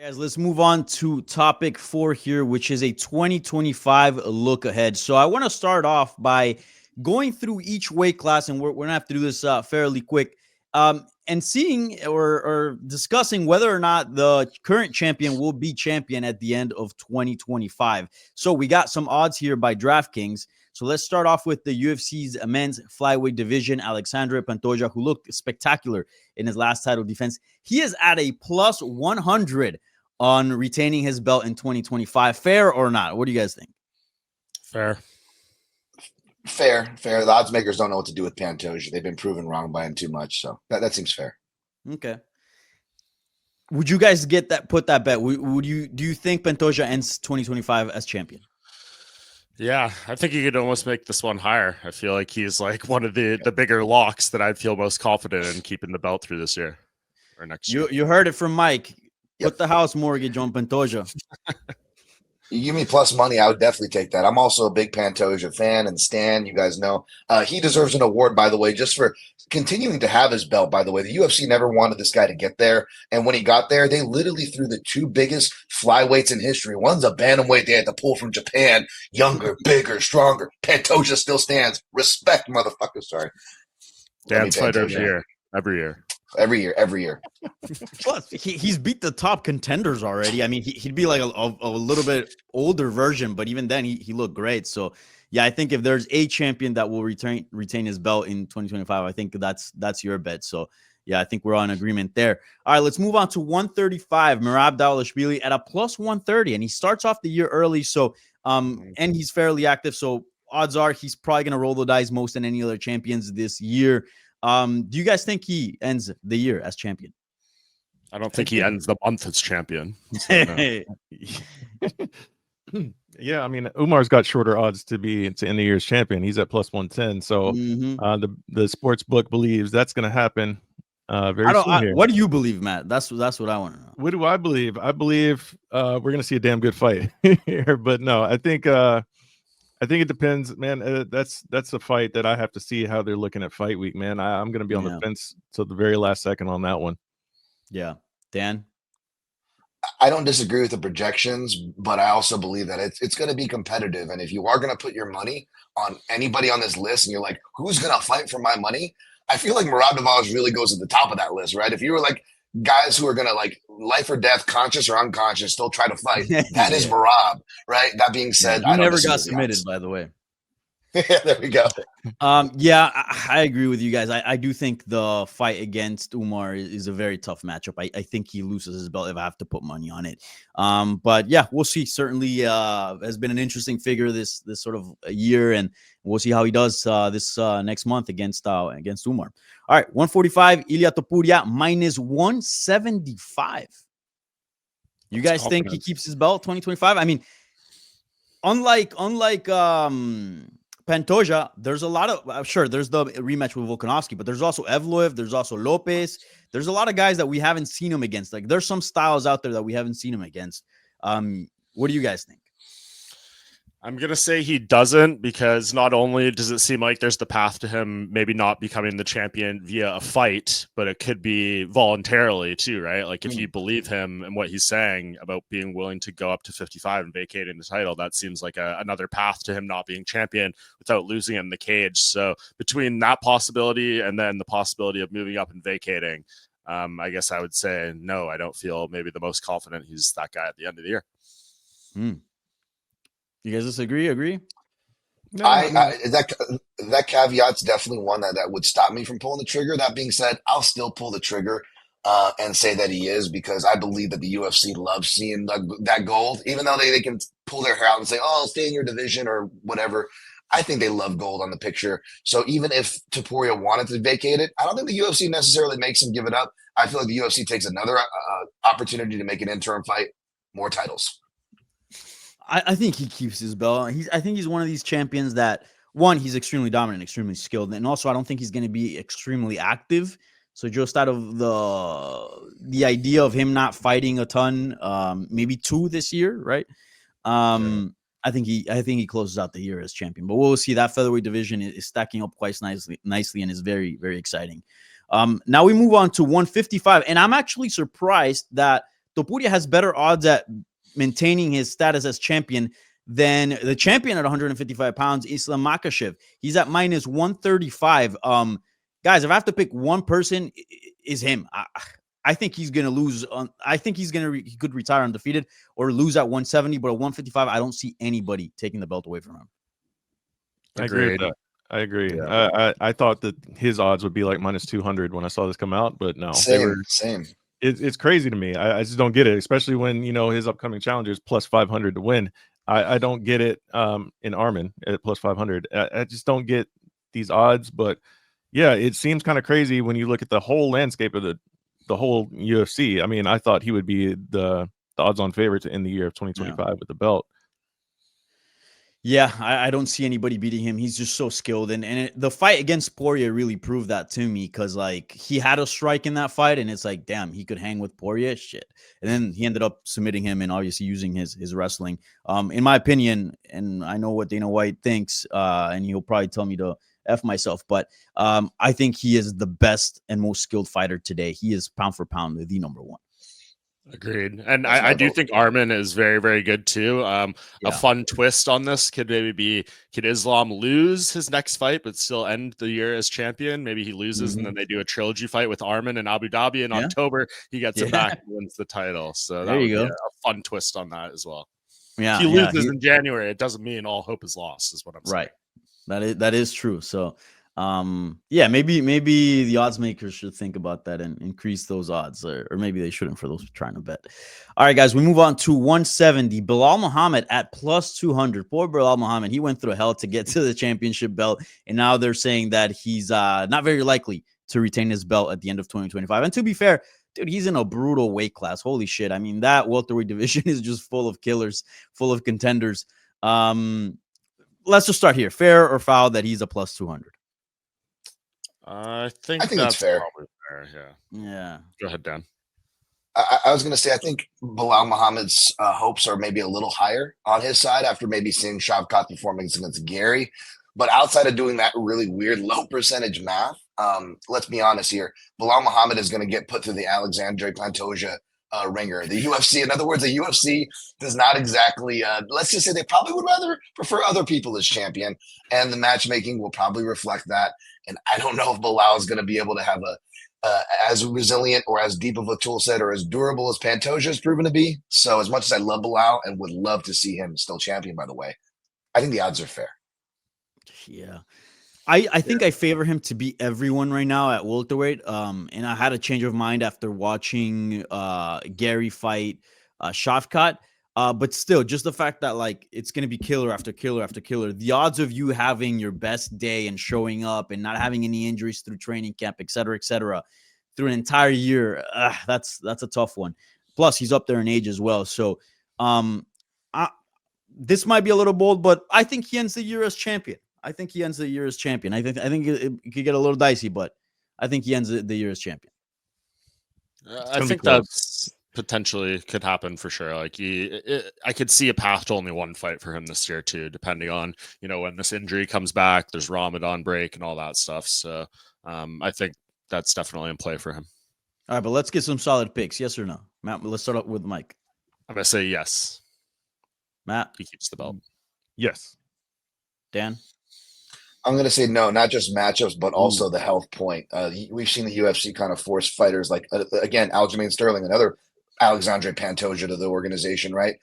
Guys, let's move on to topic 4 here, which is a 2025 look ahead. So I want to start off by going through each weight class, and we're going to have to do this fairly quick, and seeing or discussing whether or not the current champion will be champion at the end of 2025. So we got some odds here by DraftKings. So let's start off with the UFC's men's flyweight division. Alexandre Pantoja, who looked spectacular in his last title defense, he is at a plus 100 on retaining his belt in 2025. Fair or not? What do you guys think? Fair. The odds makers don't know what to do with Pantoja. They've been proven wrong by him too much. So that seems fair. Okay. Would you guys put that bet? Do you think Pantoja ends 2025 as champion? Yeah, I think you could almost make this one higher. I feel like he's like one of the bigger locks that I'd feel most confident in keeping the belt through this year or next year. You heard it from Mike. Yep. Put the house mortgage on Pantoja. You give me plus money, I would definitely take that. I'm also a big Pantoja fan and stan. You guys know he deserves an award, by the way, just for continuing to have his belt. By the way, the UFC never wanted this guy to get there, and when he got there, they literally threw the two biggest flyweights in history. One's a bantamweight they had to pull from Japan, younger, bigger, stronger. Pantoja still stands. Respect, motherfucker. Sorry, Dance fighter of the year, every year. Every year. Plus, he's beat the top contenders already. I mean, he'd be like a little bit older version, but even then, he looked great. So, yeah, I think if there's a champion that will retain his belt in 2025, I think that's your bet. So, yeah, I think we're on agreement there. All right, let's move on to 135. Merab Dvalishvili at a plus 130, and he starts off the year early. So, and he's fairly active. So, odds are he's probably going to roll the dice most than any other champions this year. Do you guys think he ends the year as champion? I don't think he ends the month as champion. So, no. Yeah, I mean, Umar's got shorter odds to end the year's champion. He's at plus 110. So the sports book believes that's going to happen very soon here. What do you believe, Matt? That's what I want to know. What do I believe? I believe we're going to see a damn good fight here. But no, I think it depends, man. That's a fight that I have to see how they're looking at fight week, man. I'm going to be on the fence till the very last second on that one. Yeah. Dan? I don't disagree with the projections, but I also believe that it's going to be competitive. And if you are going to put your money on anybody on this list and you're like, who's going to fight for my money? I feel like Merab Dvalishvili really goes to the top of that list, right? If you were like guys who are going to like life or death, conscious or unconscious, still try to fight, that is Merab, right? That being said, I never got submitted, by the way. Yeah, there we go. Yeah, I agree with you guys. I do think the fight against Umar is a very tough matchup. I think he loses his belt if I have to put money on it. But yeah, we'll see. Certainly has been an interesting figure this sort of a year, and we'll see how he does this next month against Umar. All right, 145, Ilia Topuria minus 175. You guys think he keeps his belt 2025? I mean, unlike Pantoja, there's a lot of sure there's the rematch with Volkanovski, but there's also Evloev, there's also Lopez. There's a lot of guys that we haven't seen him against. Like there's some styles out there that we haven't seen him against. What do you guys think? I'm going to say he doesn't, because not only does it seem like there's the path to him maybe not becoming the champion via a fight, but it could be voluntarily too, right? Like if you believe him and what he's saying about being willing to go up to 55 and vacating the title, that seems like another path to him not being champion without losing it in the cage. So between that possibility and then the possibility of moving up and vacating, I guess I would say no, I don't feel maybe the most confident he's that guy at the end of the year. You guys disagree? Agree? No. That caveat's definitely one that would stop me from pulling the trigger. That being said, I'll still pull the trigger and say that he is, because I believe that the UFC loves seeing that gold, even though they can pull their hair out and say, "Oh, stay in your division" or whatever. I think they love gold on the picture. So even if Topuria wanted to vacate it, I don't think the UFC necessarily makes him give it up. I feel like the UFC takes another opportunity to make an interim fight, more titles. I think he keeps his belt. I think he's one of these champions that, one, he's extremely dominant, extremely skilled, and also I don't think he's going to be extremely active. So just out of the idea of him not fighting a ton, maybe 2 this year, right? I think he closes out the year as champion. But we'll see. That featherweight division is stacking up quite nicely and is very, very exciting. Now we move on to 155, and I'm actually surprised that Topuria has better odds at maintaining his status as champion than the champion at 155 pounds, Islam Makhachev. He's at minus 135. Guys, if I have to pick one person, is him. I think he's going to lose. I think he could retire undefeated or lose at 170, but at 155, I don't see anybody taking the belt away from him. I agree with that. I agree. Yeah. I thought that his odds would be like minus 200 when I saw this come out, but no. Same. It's crazy to me. I just don't get it, especially when, his upcoming challenger is plus 500 to win. I don't get it in Arman at plus 500. I just don't get these odds, but yeah, it seems kind of crazy when you look at the whole landscape of the whole UFC. I mean, I thought he would be the odds-on favorite to end the year of 2025 with the belt. Yeah, I don't see anybody beating him. He's just so skilled. And the fight against Poirier really proved that to me because, like, he had a strike in that fight, and it's like, damn, he could hang with Poirier. Shit. And then he ended up submitting him and obviously using his wrestling. In my opinion, and I know what Dana White thinks, and he'll probably tell me to F myself, but I think he is the best and most skilled fighter today. He is pound for pound the number one. Agreed. And I do think Arman is very, very good too. A fun twist on this could maybe be, could Islam lose his next fight but still end the year as champion? Maybe he loses and then they do a trilogy fight with Arman in Abu Dhabi in October. He gets it back and wins the title. So that would be a fun twist on that as well. Yeah, if he loses in January, it doesn't mean all hope is lost, is what I'm saying. Right. That is true. So maybe the odds makers should think about that and increase those odds, or maybe they shouldn't for those trying to bet. All right, guys, we move on to 170. Bilal Muhammad at plus 200. Poor Bilal Muhammad. He went through hell to get to the championship belt, and now they're saying that he's not very likely to retain his belt at the end of 2025. And to be fair, dude, he's in a brutal weight class. Holy shit. I mean, that welterweight division is just full of killers, full of contenders. Let's just start here. Fair or foul that he's a plus 200? I think that's fair. Yeah. Go ahead, Dan. I was going to say, I think Bilal Muhammad's hopes are maybe a little higher on his side after maybe seeing Shavkat performance against Gary. But outside of doing that really weird low percentage math, let's be honest here. Bilal Muhammad is going to get put through the Alexandre Pantoja ringer. The UFC, in other words, the UFC does not exactly, let's just say they probably would rather prefer other people as champion. And the matchmaking will probably reflect that. And I don't know if Bilal is going to be able to have as resilient or as deep of a tool set or as durable as Pantoja has proven to be. So as much as I love Bilal and would love to see him still champion, by the way, I think the odds are fair. Yeah. I think I favor him to beat everyone right now at welterweight. And I had a change of mind after watching Gary fight Shavkat. But still, just the fact that, like, it's going to be killer after killer after killer. The odds of you having your best day and showing up and not having any injuries through training camp, et cetera, through an entire year, that's a tough one. Plus, he's up there in age as well. So this might be a little bold, but I think he ends the year as champion. I think it could get a little dicey, but I think he ends the year as champion. I think that's potentially could happen for sure. Like I could see a path to only one fight for him this year too, depending on, when this injury comes back, there's Ramadan break and all that stuff. So I think that's definitely in play for him. All right, but let's get some solid picks. Yes or no? Matt, let's start up with Mike. I'm going to say yes. Matt? He keeps the belt. Yes. Dan? I'm going to say no, not just matchups, but also the health point. We've seen the UFC kind of force fighters like, again, Aljamain Sterling, another Alexandre Pantoja to the organization, right?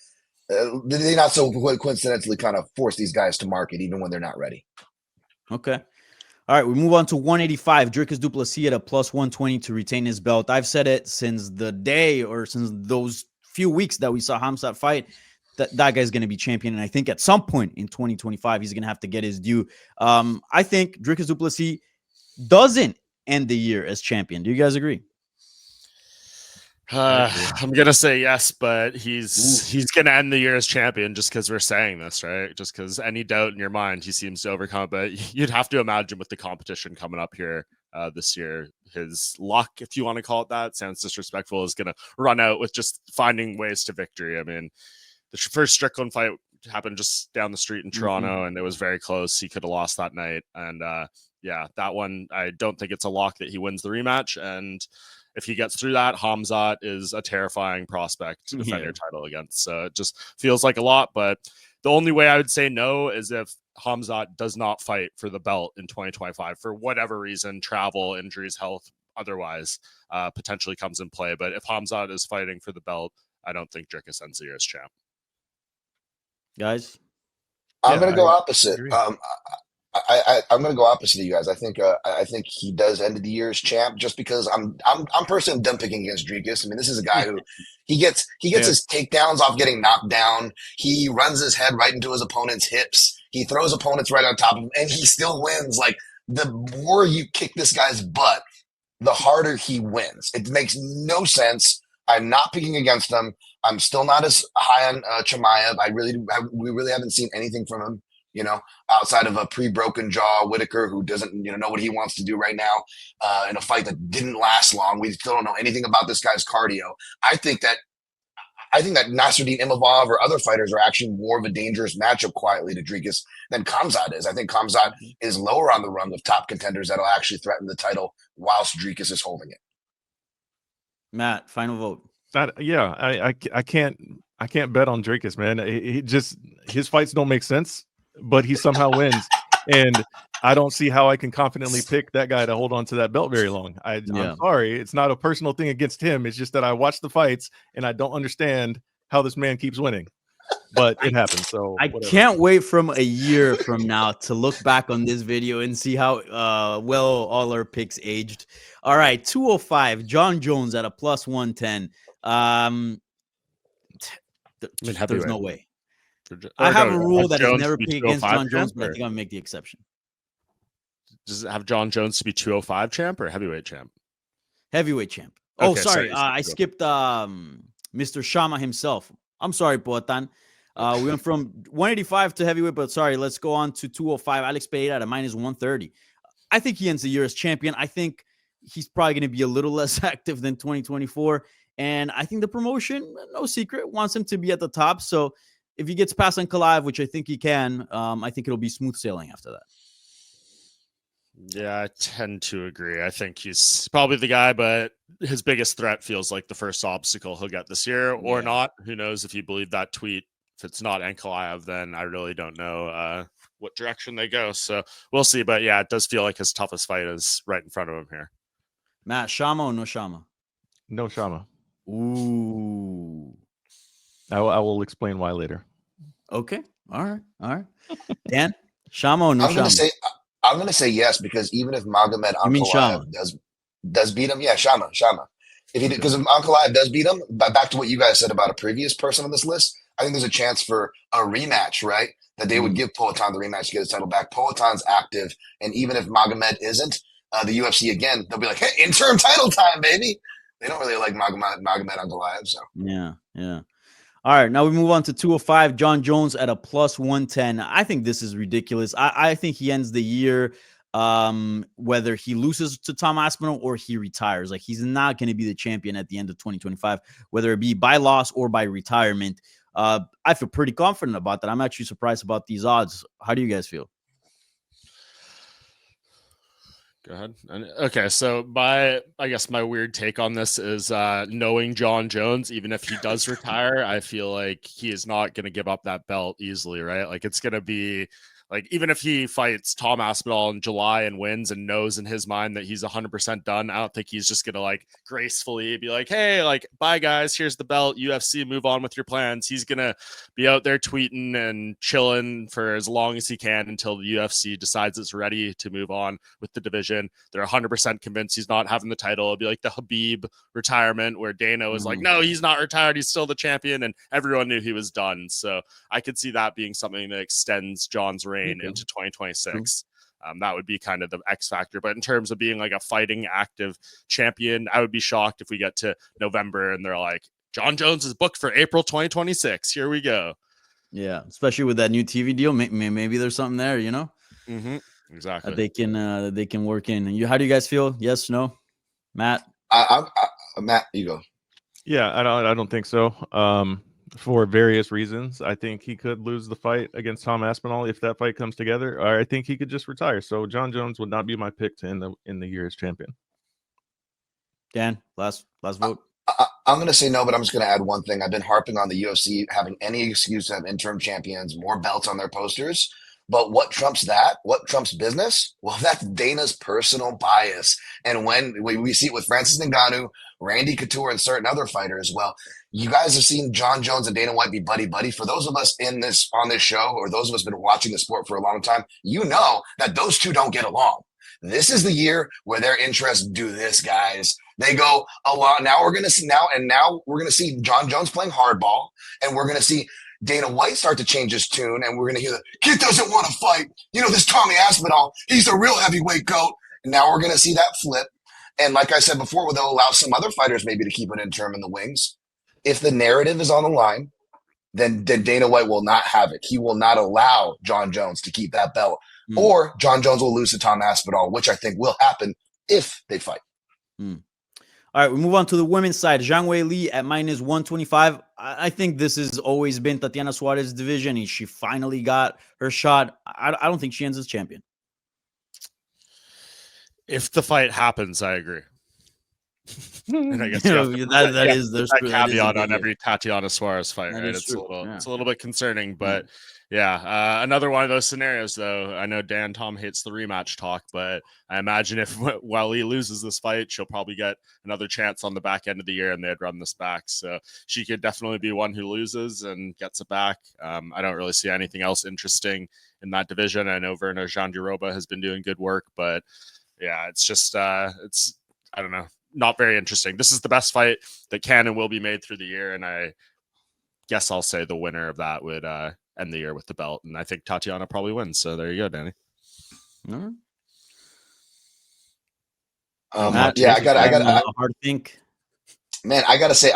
They not so coincidentally kind of force these guys to market even when they're not ready. Okay. All right, we move on to 185. Dricus du Plessis at a plus 120 to retain his belt. I've said it since the day or since those few weeks that we saw Khamzat fight. That guy's going to be champion. And I think at some point in 2025, he's going to have to get his due. I think Dricus du Plessis doesn't end the year as champion. Do you guys agree? I'm going to say yes, but he's going to end the year as champion just because we're saying this, right? Just because any doubt in your mind, he seems to overcome. But you'd have to imagine with the competition coming up here this year, his luck, if you want to call it that, sounds disrespectful, is going to run out with just finding ways to victory. I mean, the first Strickland fight happened just down the street in Toronto, and it was very close. He could have lost that night. And that one, I don't think it's a lock that he wins the rematch. And if he gets through that, Hamzat is a terrifying prospect to defend your title against. So it just feels like a lot. But the only way I would say no is if Hamzat does not fight for the belt in 2025 for whatever reason, travel, injuries, health, otherwise, potentially comes in play. But if Hamzat is fighting for the belt, I don't think Dricus ends the year as champ. Guys, I'm going to go opposite. agree. I'm going to go opposite of you guys. I think he does end the year as champ, just because I'm personally done picking against Dricus. I mean, this is a guy who he gets his takedowns off getting knocked down. He runs his head right into his opponent's hips. He throws opponents right on top of him, and he still wins. Like, the more you kick this guy's butt, the harder he wins. It makes no sense. I'm not picking against him. I'm still not as high on Chimaev. We really haven't seen anything from him, outside of a pre-broken jaw Whitaker, who doesn't, know what he wants to do right now in a fight that didn't last long. We still don't know anything about this guy's cardio. I think that Nasruddin Imavov or other fighters are actually more of a dangerous matchup quietly to Dricus than Khamzat is. I think Khamzat is lower on the rung of top contenders that'll actually threaten the title whilst Dricus is holding it. Matt, final vote. I can't bet on Dricus, man. His fights don't make sense, but he somehow wins, and I don't see how I can confidently pick that guy to hold on to that belt very long. I'm sorry, it's not a personal thing against him. It's just that I watch the fights and I don't understand how this man keeps winning, but it happens. So I can't wait from a year from now to look back on this video and see how well all our picks aged. All right, 205, John Jones at a plus 110. There's no way. I have a rule that is never pick against John Jones, but I think I'm gonna make the exception. Does it have John Jones to be 205 champ or heavyweight champ? Heavyweight champ. Okay, Oh, sorry. I skipped Mr. Shama himself. I'm sorry, Poatan. We went from 185 to heavyweight, but sorry, let's go on to 205. Alex Pereira at a minus 130. I think he ends the year as champion. I think he's probably going to be a little less active than 2024. And I think the promotion, no secret, wants him to be at the top. So if he gets past Ankalaev, which I think he can, I think it'll be smooth sailing after that. Yeah, I tend to agree. I think he's probably the guy, but his biggest threat feels like the first obstacle he'll get this year or not. Who knows if you believe that tweet. If it's not Ankalaev, then I really don't know what direction they go. So we'll see. But yeah, it does feel like his toughest fight is right in front of him here. Matt, Shama or no Shama? No Shama. Ooh. I will explain why later. Okay. All right. Dan, Shama or no Shama? I'm going to say yes, because even if Magomed Ankalaev does beat him, Shama. Because if Ankalaev does beat him, back to what you guys said about a previous person on this list, I think there's a chance for a rematch, right? That they would give Poatan the rematch to get his title back. Poatan's active, and even if Magomed isn't, the UFC again, they'll be like, hey, interim title time, baby. They don't really like Magomed Ankalaev, so. Yeah. All right, now we move on to 205. John Jones at a plus 110. I think this is ridiculous. I think he ends the year, whether he loses to Tom Aspinall or he retires. Like, he's not going to be the champion at the end of 2025, whether it be by loss or by retirement. I feel pretty confident about that. I'm actually surprised about these odds. How do you guys feel? Go ahead. Okay, so I guess my weird take on this is knowing John Jones, even if he does retire, I feel like he is not going to give up that belt easily, right? Like, it's going to be like, even if he fights Tom Aspinall in July and wins and knows in his mind that he's 100% done, I don't think he's just going to like gracefully be like, hey, like, bye guys, here's the belt, UFC, move on with your plans. He's going to be out there tweeting and chilling for as long as he can until the UFC decides it's ready to move on with the division. They're 100% convinced he's not having the title. It'll be like the Khabib retirement where Dana was like, no, he's not retired, he's still the champion, and everyone knew he was done. So I could see that being something that extends John's reign into 2026. That would be kind of the X factor. But in terms of being like a fighting active champion, I would be shocked if we get to November and they're like, John Jones is booked for April 2026. Here we go. Yeah, especially with that new TV deal. Maybe there's something there, you know? Exactly. They can work in. How do you guys feel? Yes, no? Matt? Matt, you go. Yeah, I don't think so. For various reasons. I think he could lose the fight against Tom Aspinall if that fight comes together, or I think he could just retire. So John Jones would not be my pick to end the year as champion. Dan, last vote. I'm going to say no, but I'm just going to add one thing. I've been harping on the UFC having any excuse to have interim champions, more belts on their posters. But what trumps that? What trumps business? Well, that's Dana's personal bias. And when we see it with Francis Ngannou, Randy Couture, and certain other fighters, well, you guys have seen John Jones and Dana White be buddy-buddy. For those of us on this show, or those of us been watching the sport for a long time, you know that those two don't get along. This is the year where their interests do this, guys. They go a lot. Now we're going to see John Jones playing hardball, and we're going to see Dana White start to change his tune, and we're going to hear the kid doesn't want to fight. You know, this Tommy Aspinall, he's a real heavyweight goat. And now we're going to see that flip. And like I said before, they'll allow some other fighters maybe to keep an interim in the wings. If the narrative is on the line, then Dana White will not have it. He will not allow John Jones to keep that belt. Or John Jones will lose to Tom Aspinall, which I think will happen if they fight. All right, we move on to the women's side. Zhang Weili at -125. I think this has always been Tatiana Suarez's division, and she finally got her shot. I don't think she ends as champion. If the fight happens, I agree. And I guess that is there's a caveat on every Tatiana Suarez fight, right? It's a little bit concerning, but yeah, another one of those scenarios, though. I know Tom hates the rematch talk, but I imagine if Weili loses this fight, she'll probably get another chance on the back end of the year, and they'd run this back. So she could definitely be one who loses and gets it back. I don't really see anything else interesting in that division. I know Verna Jandiroba has been doing good work, but yeah, it's just I don't know, not very interesting. This is the best fight that can and will be made through the year, and I guess I'll say the winner of that would end the year with the belt, and I think Tatiana probably wins. So there you go, Danny. Yeah, I got hard think. Man, I gotta say,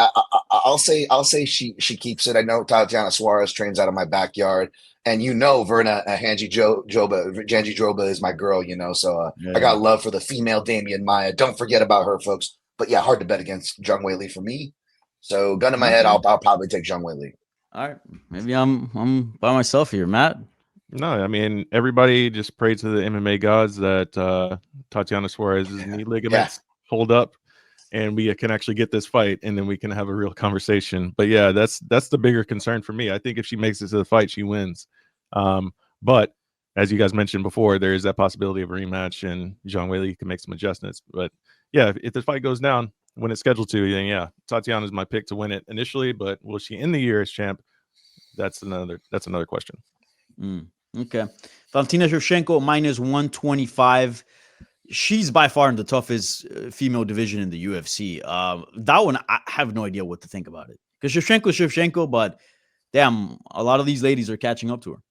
I'll say she keeps it. I know Tatiana Suarez trains out of my backyard, and you know Verna Jandiroba is my girl. You know, so I got love for the female Damian Maia. Don't forget about her, folks. But yeah, hard to bet against Zhang Weili for me. So gun in my head, I'll probably take Zhang Weili. All right, maybe I'm by myself here, Matt. No, I mean everybody just pray to the MMA gods that Tatiana Suarez's knee ligaments hold up, and we can actually get this fight, and then we can have a real conversation. But yeah, that's the bigger concern for me. I think if she makes it to the fight, she wins. But as you guys mentioned before, there is that possibility of a rematch, and Zhang Weili can make some adjustments. But yeah, if the fight goes down when it's scheduled to, then yeah, Tatiana's my pick to win it initially. But will she end the year as champ? That's another question. Okay, Valentina Shevchenko -125. She's by far in the toughest female division in the UFC. That one, I have no idea what to think about it, because Shevchenko, but damn, a lot of these ladies are catching up to her.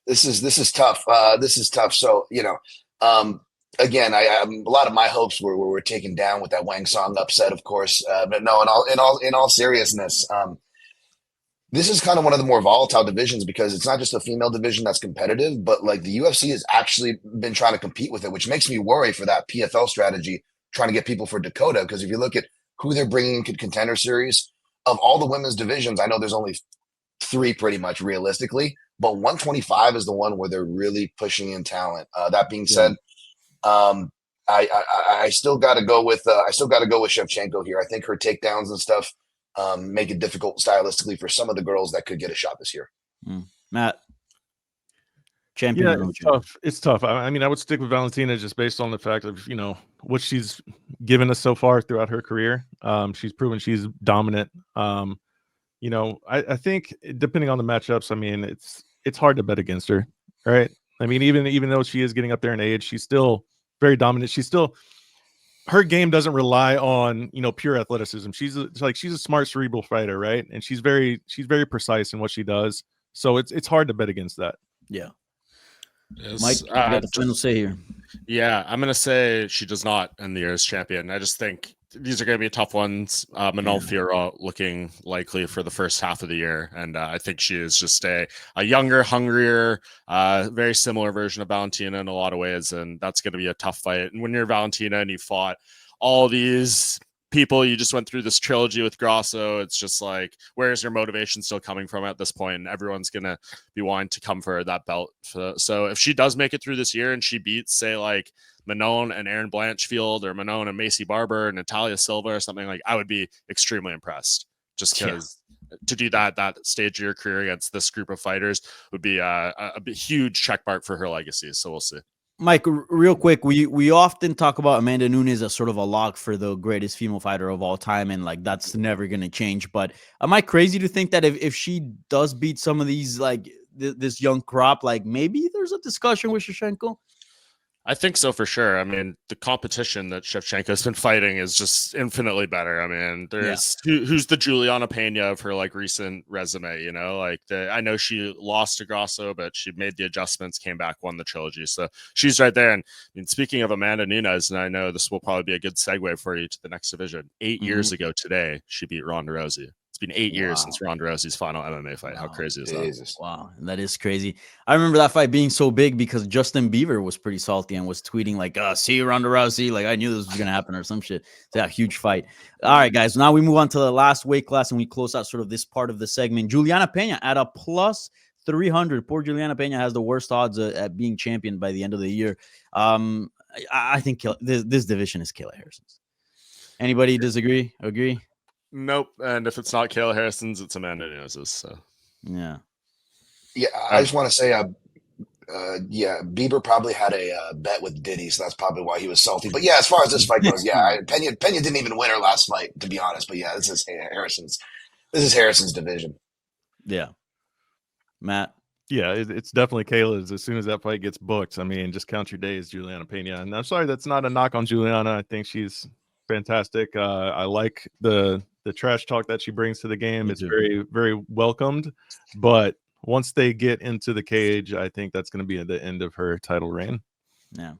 This is tough. This is tough. So again, a lot of my hopes were taken down with that Wang Song upset, of course. But no, in all seriousness, this is kind of one of the more volatile divisions, because it's not just a female division that's competitive, but like the UFC has actually been trying to compete with it, which makes me worry for that PFL strategy, trying to get people for Dakota. Because if you look at who they're bringing into Contender Series, of all the women's divisions, I know there's only 3 pretty much realistically, but 125 is the one where they're really pushing in talent. That being said, I still got to go with Shevchenko here. I think her takedowns and stuff make it difficult stylistically for some of the girls that could get a shot this year. Matt, champion. Yeah, it's tough. I mean, I would stick with Valentina just based on the fact of what she's given us so far throughout her career. She's proven she's dominant. I think depending on the matchups, I mean, it's hard to bet against her, right? I mean, even though she is getting up there in age, she's still very dominant. Her game doesn't rely on pure athleticism. She's a smart cerebral fighter, right? And she's very precise in what she does. So it's hard to bet against that. Yeah. Yes. Mike, you got the final say here. Yeah, I'm gonna say she does not end the year as champion. I just think these are going to be tough ones. Manol Fiorot looking likely for the first half of the year, and I think she is just a younger, hungrier, very similar version of Valentina in a lot of ways, and that's going to be a tough fight. And when you're Valentina and you fought all these people, you just went through this trilogy with Grasso, it's just like, where's your motivation still coming from at this point? And everyone's going to be wanting to come for that belt. So if she does make it through this year and she beats, say, like Manon and Erin Blanchfield, or Manon and Macy Barber, Natalia Silva, or something, like, I would be extremely impressed. Just because to do that stage of your career against this group of fighters would be a huge check mark for her legacy. So we'll see. Mike, real quick, we often talk about Amanda Nunes as sort of a lock for the greatest female fighter of all time, and like that's never going to change. But am I crazy to think that if she does beat some of these, like this young crop, like maybe there's a discussion with Shevchenko? I think so for sure. I mean, the competition that Shevchenko's been fighting is just infinitely better. I mean, there's who's the Juliana Pena of her like recent resume, you know, like I know she lost to Grasso, but she made the adjustments, came back, won the trilogy. So she's right there. And I mean, speaking of Amanda Nunes, and I know this will probably be a good segue for you to the next division. 8 years ago today, she beat Ronda Rousey. It's been 8 years since Ronda Rousey's final MMA fight. How crazy is that? Wow, that is crazy. I remember that fight being so big because Justin Bieber was pretty salty and was tweeting like, see you, Ronda Rousey. Like, I knew this was going to happen or some shit. It's a huge fight. All right, guys. Now we move on to the last weight class and we close out sort of this part of the segment. Juliana Pena at a plus 300. Poor Juliana Pena has the worst odds at being champion by the end of the year. I think this division is Kayla Harrison's. Anybody disagree? Agree? Nope. And if it's not Kayla Harrison's, it's Amanda Nunes's. So yeah, I just want to say, Bieber probably had a bet with Diddy, so that's probably why he was salty. But yeah, as far as this fight goes, Pena didn't even win her last fight, to be honest. But yeah, this is Harrison's division. Yeah, Matt. Yeah, it's definitely Kayla's. As soon as that fight gets booked, I mean, just count your days, Juliana Pena. And I'm sorry, that's not a knock on Juliana. I think she's fantastic. I like the trash talk that she brings to the game. It's very, very welcomed. But once they get into the cage, I think that's going to be the end of her title reign. Yeah.